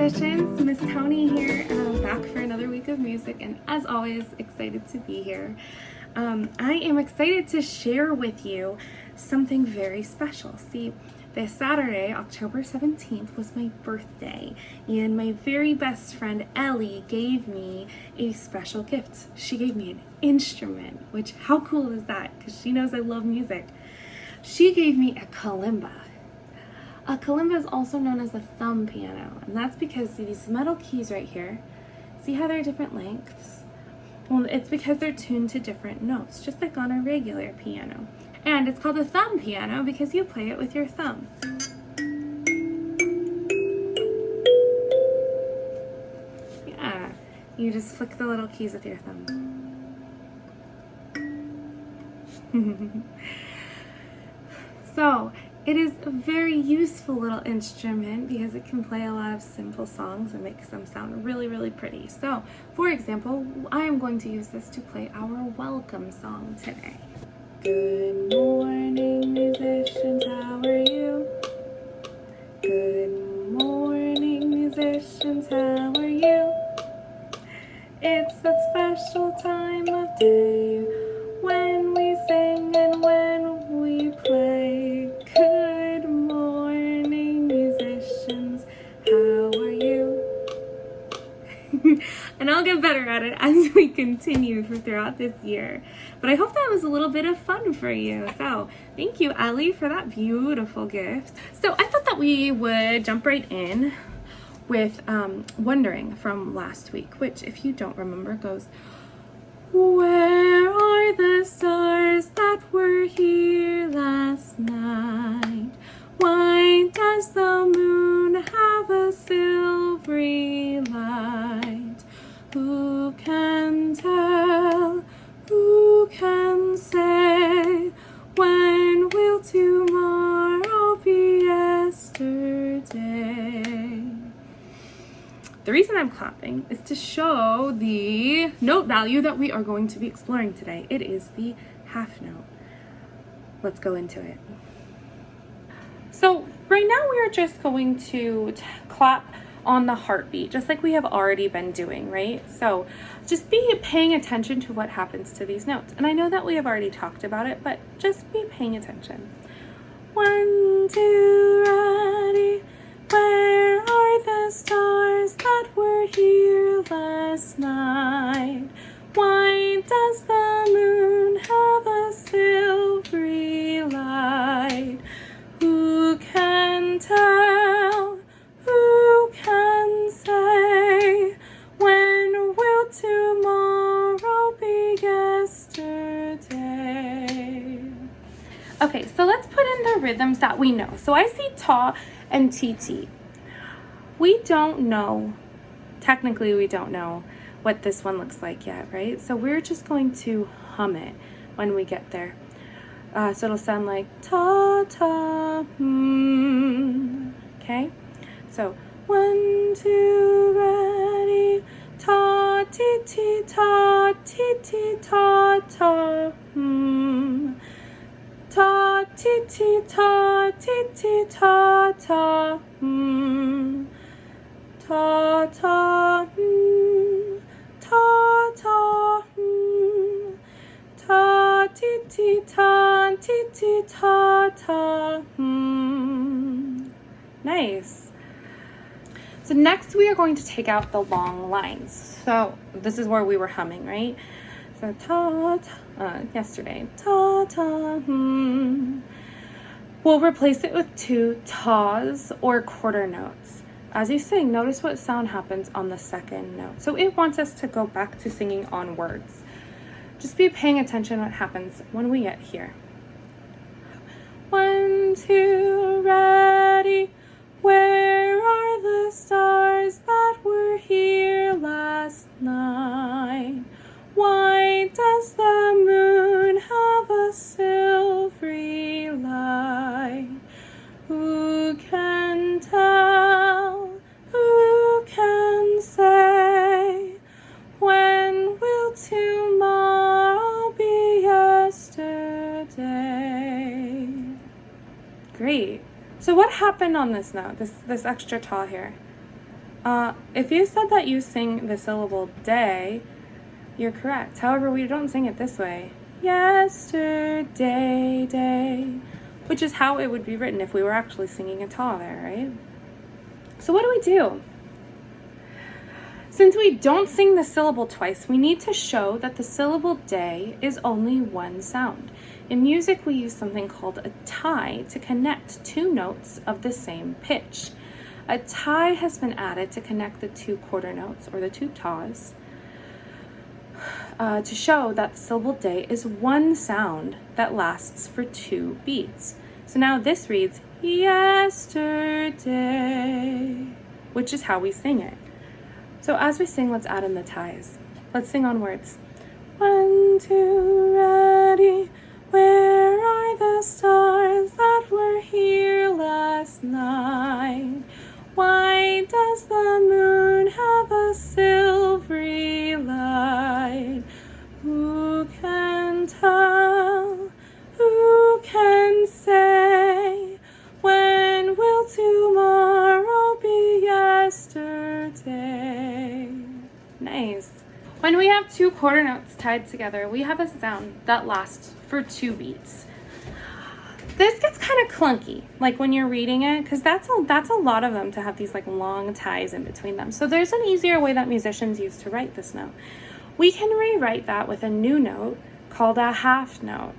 musicians, Miss Tony here, back for another week of music, and as always, excited to be here. I am excited to share with you something very special. See, this Saturday, October 17th, was my birthday, and my very best friend Ellie gave me a special gift. She gave me an instrument, which, how cool is that? Because she knows I love music. She gave me a kalimba. A kalimba is also known as a thumb piano, and that's because these metal keys right here, see how they're different lengths? Well, it's because they're tuned to different notes, just like on a regular piano. And it's called a thumb piano because you play it with your thumb. Yeah, you just flick the little keys with your thumb. So, it is a very useful little instrument because it can play a lot of simple songs and makes them sound really, really pretty. So, for example, I am going to use this to play our welcome song today. Good morning, musicians, how are you? Good morning, musicians, how are you? It's that special time of day when we sing and when we play. Good morning, musicians, how are you? And I'll get better at it as we continue throughout this year. But I hope that was a little bit of fun for you. So thank you, Ellie, for that beautiful gift. So I thought that we would jump right in with Wondering from last week, which, if you don't remember, goes, where are the stars that were here last night? Why does the moon have a silvery light? Who can tell? Who can say? When will tomorrow be yesterday? The reason I'm clapping is to show the note value that we are going to be exploring today. It is the half note. Let's go into it. So right now we are just going to clap on the heartbeat, just like we have already been doing, right? So just be paying attention to what happens to these notes. And I know that we have already talked about it, but just be paying attention. 1, 2, ready. Where are the stars that were here last night? Why does the moon have a silvery light? Who can tell? Who can say? When will tomorrow be yesterday? Okay, so let's put in the rhythms that we know. So I see ta and TT. We don't know, technically we don't know what this one looks like yet, right? So we're just going to hum it when we get there. So it'll sound like ta ta okay? So 1, 2, ready, ta ti ti ta ti ti ta ta ta ti ti ta ti ti ta ta ta ta ta ta ta ti ti ta ti ti ta ta Nice. So next we are going to take out the long lines. So this is where we were humming, right? So ta ta yesterday ta ta We'll replace it with 2 tas or quarter notes. As you sing, notice what sound happens on the second note. So it wants us to go back to singing on words. Just be paying attention what happens when we get here. 1, 2, ready. Where are the stars that were here last night? Why does the moon have a silvery light? Who can tell? Who can say? When will tomorrow be yesterday? Great. So what happened on this note, this extra ta here? If you said that you sing the syllable day, you're correct. However, we don't sing it this way. Yesterday, day, which is how it would be written if we were actually singing a ta there, right? So what do? Since we don't sing the syllable twice, we need to show that the syllable day is only one sound. In music, we use something called a tie to connect two notes of the same pitch. A tie has been added to connect the two quarter notes, or the two tas, to show that the syllable day is one sound that lasts for 2 beats. So now this reads, yesterday, which is how we sing it. So as we sing, let's add in the ties. Let's sing on words. 1, 2, ready. Where are the stars that were here last night? Why does the moon have a silvery light? Who can tell? Who can say? When will tomorrow be yesterday? Nice. When we have 2 quarter notes tied together, we have a sound that lasts for 2 beats. This gets kind of clunky, like when you're reading it, because that's a lot of them to have these like long ties in between them. So there's an easier way that musicians use to write this note. We can rewrite that with a new note called a half note.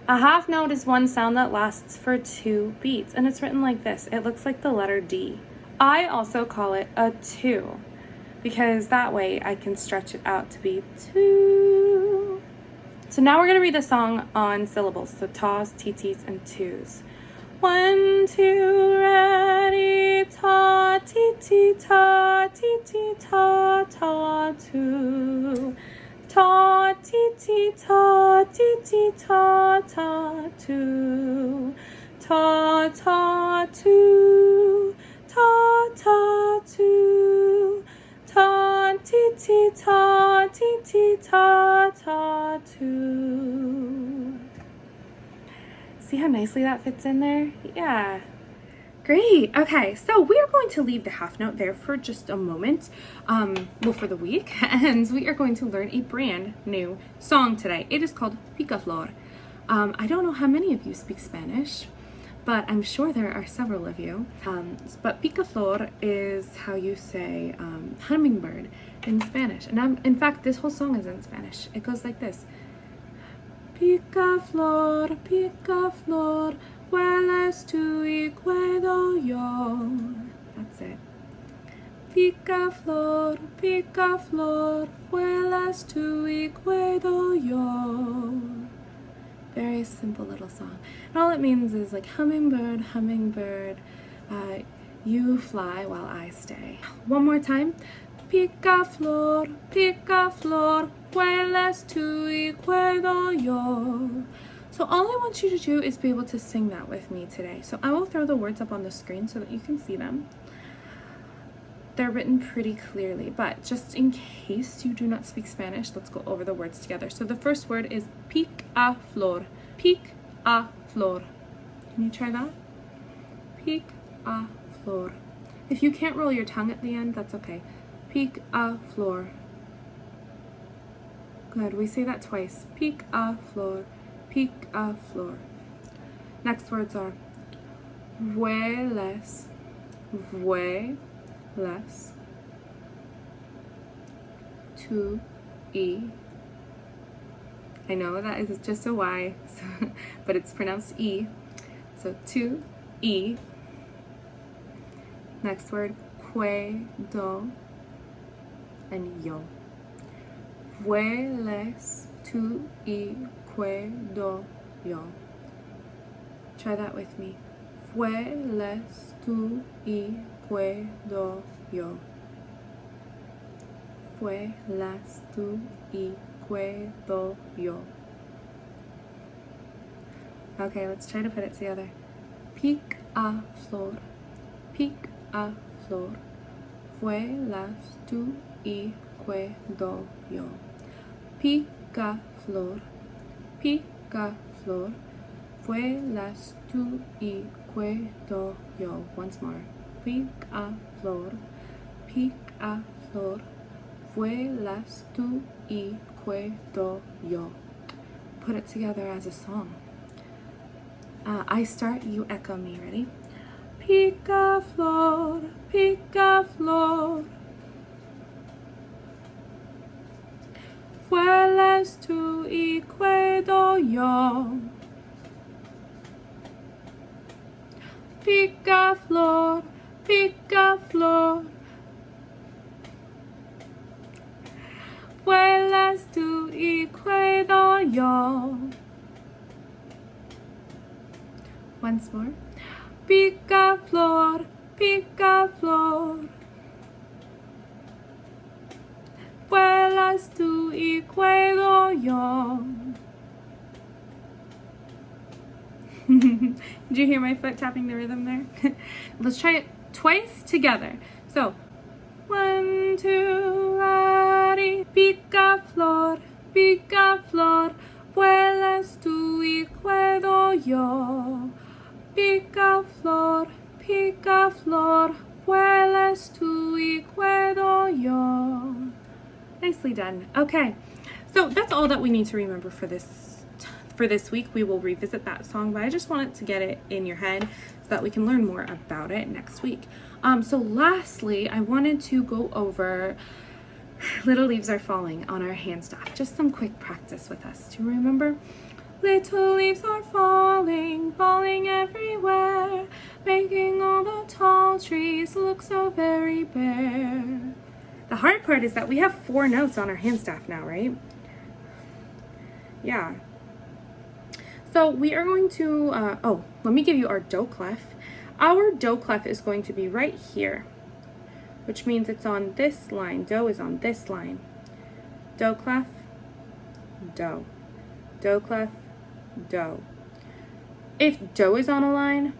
A half note is one sound that lasts for 2 beats, and it's written like this. It looks like the letter D. I also call it a 2, because that way I can stretch it out to be 2. So now we're going to read the song on syllables, so tas, titis, and twos. 1, 2, ready, ta, titi, ta, titi, ta, ta, 2. Ta, titi, ta, titi, ta, ta, 2. Ta, ta, 2. Ta, ta, 2. Ta, titi, ta, titi, ta, ta, 2. See how nicely that fits in there? Yeah. Great. Okay, so we are going to leave the half note there for just a moment, for the week, and we are going to learn a brand new song today. It is called Picaflor. I don't know how many of you speak Spanish, but I'm sure there are several of you. But Picaflor is how you say hummingbird in Spanish. And in fact, this whole song is in Spanish. It goes like this. Picaflor, picaflor, vuelas tú y puedo yo. That's it. Picaflor, picaflor, vuelas tú y puedo yo. Very simple little song. And all it means is like hummingbird, hummingbird, you fly while I stay. One more time. Picaflor, picaflor, vuelas tú y puedo yo. So all I want you to do is be able to sing that with me today. So I will throw the words up on the screen so that you can see them. They're written pretty clearly, but just in case you do not speak Spanish, let's go over the words together. So the first word is Picaflor. Picaflor. Can you try that? Picaflor. If you can't roll your tongue at the end, that's okay. Picaflor. Good. We say that twice. Picaflor. Picaflor. Next words are vuelas. Vuelas. Tú y. I know that is just a Y, so, but it's pronounced E. So tú y. Next word, puedo and yo. Vuelas tú y puedo yo. Try that with me. Vuelas tú y puedo yo. Vuelas tú y puedo yo. Okay, let's try to put it together. Picaflor. Picaflor. Vuelas tú y puedo yo. Picaflor. Picaflor. Vuelas tú y puedo yo. Once more. Picaflor. Picaflor, vuelas tú y puedo yo. Put it together as a song. I start, you echo me. Ready? Picaflor, picaflor, vuelas tú y puedo yo. Picaflor, picaflor, vuelas tú y puedo yo. Once more. Picaflor, picaflor, vuelas tú y puedo yo. Did you hear my foot tapping the rhythm there? Let's try it twice together. So, 1, 2, ready. Picaflor, picaflor, vuelas tú y puedo yo. Picaflor, picaflor, vuelas tú y puedo yo. Nicely done. Okay, so that's all that we need to remember for this week. We will revisit that song, but I just wanted to get it in your head so that we can learn more about it next week. So lastly, I wanted to go over Little Leaves Are Falling on our hand staff. Just some quick practice with us to remember. Little leaves are falling, falling everywhere, making all the tall trees look so very bare. The hard part is that we have 4 notes on our hand staff now, right? Yeah. So we are going to, let me give you our do clef. Our do clef is going to be right here, which means it's on this line. Do is on this line. Do clef, do. Do clef, do. If do is on a line,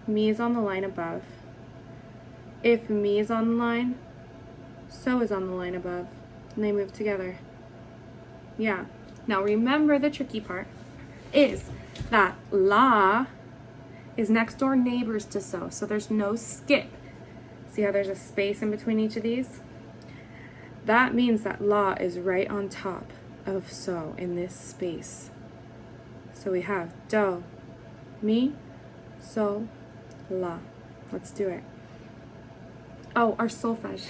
mi is on the line above. If mi is on the line, so is on the line above. And they move together. Yeah. Now remember, the tricky part is that la is next door neighbors to so. So there's no skip. See how there's a space in between each of these? That means that la is right on top of so in this space. So we have do, mi, so, la. Let's do it. Oh, our solfege.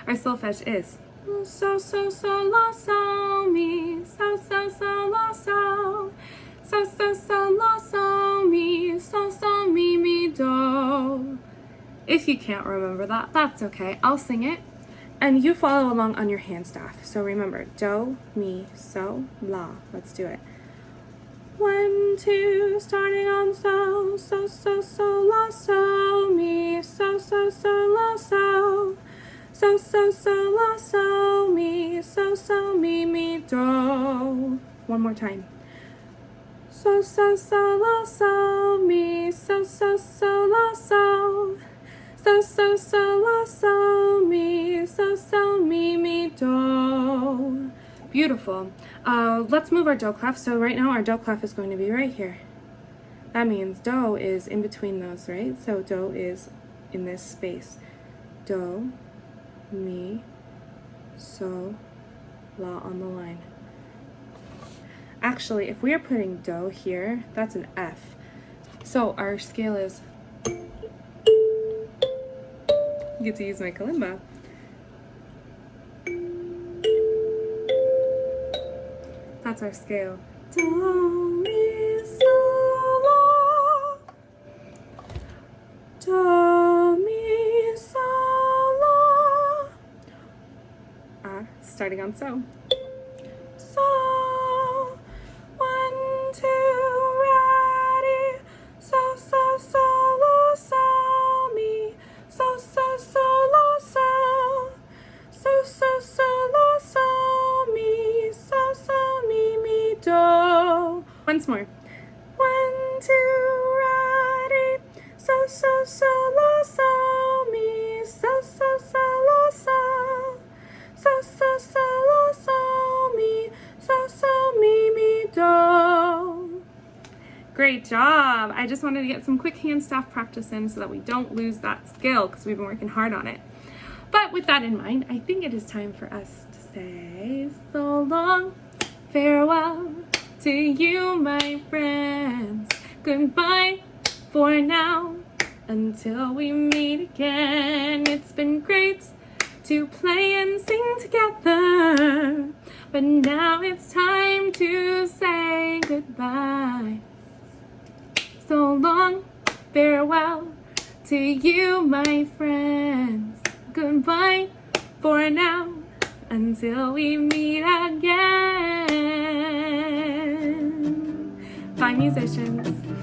Our solfege is so, so, so, la, so, mi, so, so, so, la, so. So, so, so, la, so, mi, so, so, mi, mi, do. If you can't remember that, that's okay. I'll sing it, and you follow along on your hand staff. So remember, do, mi, so, la. Let's do it. 1, 2, starting on so, so, so, so, la, so, mi, so, so, so, la, so. So, so, so, la, so, mi, so, so, mi, mi, do. One more time. So, so, so, la, so, mi, so, so, so, la, so. So, so, so, la, so, mi, so, so, mi, mi, do. Beautiful. Let's move our do clef. So right now our do clef is going to be right here. That means do is in between those, right? So do is in this space. Do, mi, so, la on the line. Actually, if we are putting do here, that's an F. So our scale is, you get to use my kalimba. That's our scale. Do, mi, so, la. Do, mi, so, la. Starting on so. So, 1, 2, ready. So, so, so, la, so, mi. So, so, so, la, so. So, so, so, la, so, mi. So, so, mi, mi, do. Once more. 1, 2, ready. So, so, so, la, so, mi. So, so, so, la, so. So, so, so, la, so, mi. So, so, mi, mi, do. Great job. I just wanted to get some quick hand staff practice in so that we don't lose that skill because we've been working hard on it. But with that in mind, I think it is time for us to say so long, farewell to you, my friends. Goodbye for now, until we meet again. It's been great to play and sing together, but now it's time to say goodbye. So long, farewell to you, my friends. Goodbye for now, until we meet again. Bye, musicians.